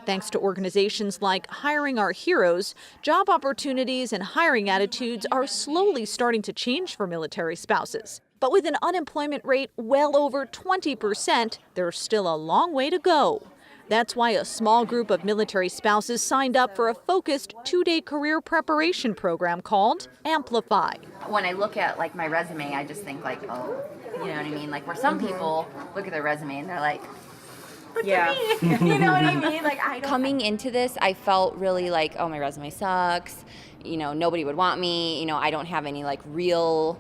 Thanks to organizations like Hiring Our Heroes, job opportunities and hiring attitudes are slowly starting to change for military spouses. But with an unemployment rate well over 20%, there's still a long way to go. That's why a small group of military spouses signed up for a focused 2-day career preparation program called AMPLIFY. When I look at my resume, I just think oh, you know what I mean? Where some people look at their resume and they're like, look at me. You know what I mean? Coming into this, I felt really oh, my resume sucks. Nobody would want me. I don't have any real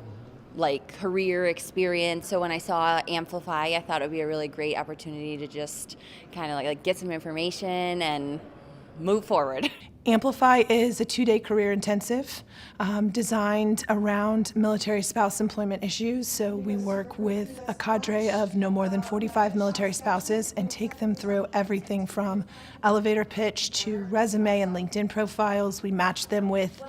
career experience. So when I saw Amplify, I thought it would be a really great opportunity to just kind of get some information and move forward. Amplify is a 2-day career intensive designed around military spouse employment issues. So we work with a cadre of no more than 45 military spouses and take them through everything from elevator pitch to resume and LinkedIn profiles. We match them with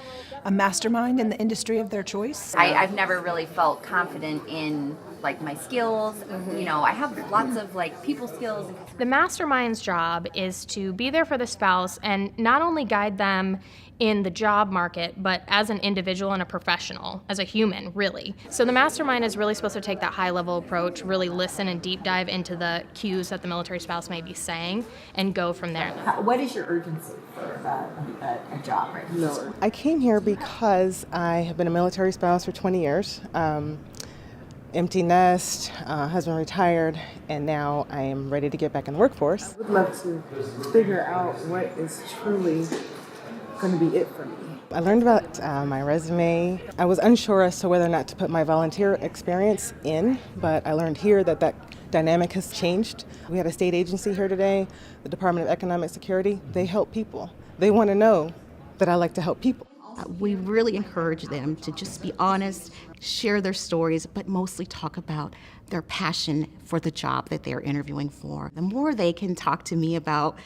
a mastermind in the industry of their choice. I've never really felt confident in my skills. I have lots of people skills. The mastermind's job is to be there for the spouse and not only guide them in the job market, but as an individual and a professional, as a human, really. So the mastermind is really supposed to take that high-level approach, really listen and deep dive into the cues that the military spouse may be saying, and go from there. What is your urgency for a job right now? No. I came here because I have been a military spouse for 20 years. Empty nest, husband retired, and now I am ready to get back in the workforce. I would love to figure out what is truly going to be it for me. I learned about my resume. I was unsure as to whether or not to put my volunteer experience in, but I learned here that dynamic has changed. We had a state agency here today, the Department of Economic Security. They help people. They want to know that I like to help people. We really encourage them to just be honest, share their stories, but mostly talk about their passion for the job that they're interviewing for. The more they can talk to me about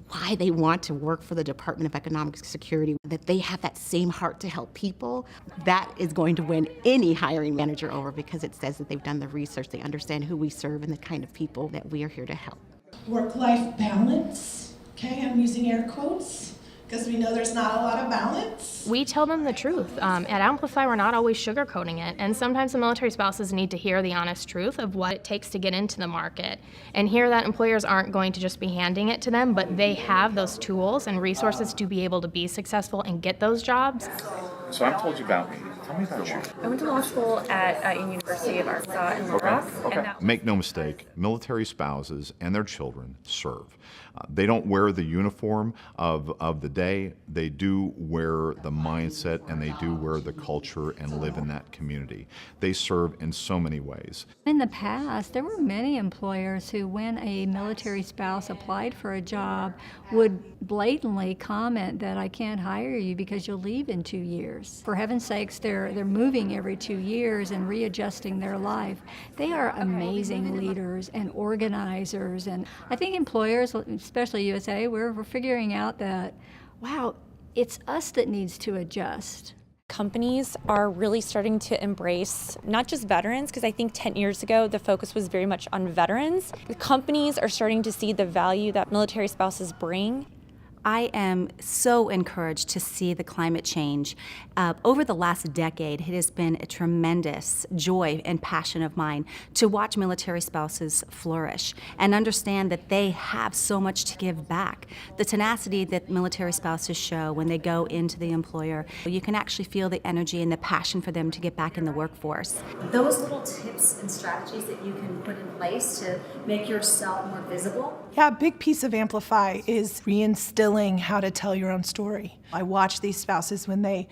why they want to work for the Department of Economic Security, that they have that same heart to help people, that is going to win any hiring manager over, because it says that they've done the research, they understand who we serve and the kind of people that we are here to help. Work-life balance, okay, I'm using air quotes, because we know there's not a lot of balance. We tell them the truth. At Amplify, we're not always sugarcoating it, and sometimes the military spouses need to hear the honest truth of what it takes to get into the market, and hear that employers aren't going to just be handing it to them, but they have those tools and resources to be able to be successful and get those jobs. So I've told you about me. Tell me about you. I went to law school at University of Arkansas in Little Rock. Okay. Make no mistake, military spouses and their children serve. They don't wear the uniform of the day. They do wear the mindset, and they do wear the culture and live in that community. They serve in so many ways. In the past, there were many employers who, when a military spouse applied for a job, would blatantly comment that I can't hire you because you'll leave in 2 years. For heaven's sakes, they're moving every 2 years and readjusting their life. They are amazing leaders and organizers, and I think employers, especially USA, we're figuring out that, wow, it's us that needs to adjust. Companies are really starting to embrace not just veterans, because I think 10 years ago the focus was very much on veterans. The companies are starting to see the value that military spouses bring. I am so encouraged to see the climate change. Over the last decade, it has been a tremendous joy and passion of mine to watch military spouses flourish and understand that they have so much to give back. The tenacity that military spouses show when they go into the employer, you can actually feel the energy and the passion for them to get back in the workforce. Those little tips and strategies that you can put in place to make yourself more visible. Yeah, a big piece of Amplify is reinstilling how to tell your own story. I watch these spouses when they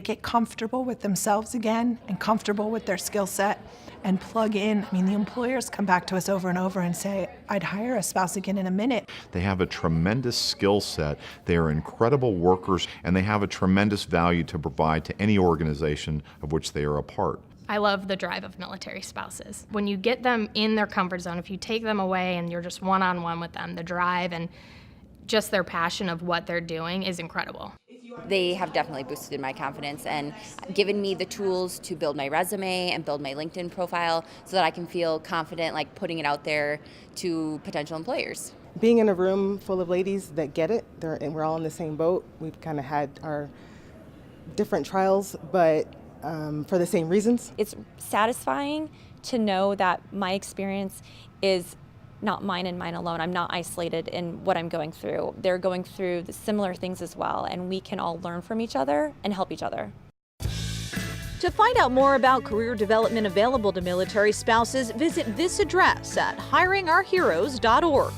get comfortable with themselves again and comfortable with their skill set and plug in. I mean, the employers come back to us over and over and say, I'd hire a spouse again in a minute. They have a tremendous skill set, they are incredible workers, and they have a tremendous value to provide to any organization of which they are a part. I love the drive of military spouses. When you get them in their comfort zone, if you take them away and you're just one-on-one with them, the drive and just their passion of what they're doing is incredible. They have definitely boosted my confidence and given me the tools to build my resume and build my LinkedIn profile so that I can feel confident putting it out there to potential employers. being in a room full of ladies that get it, and we're all in the same boat. We've kind of had our different trials, but for the same reasons. It's satisfying to know that my experience is not mine and mine alone. I'm not isolated in what I'm going through. They're going through the similar things as well, and we can all learn from each other and help each other. To find out more about career development available to military spouses, visit this address at hiringourheroes.org.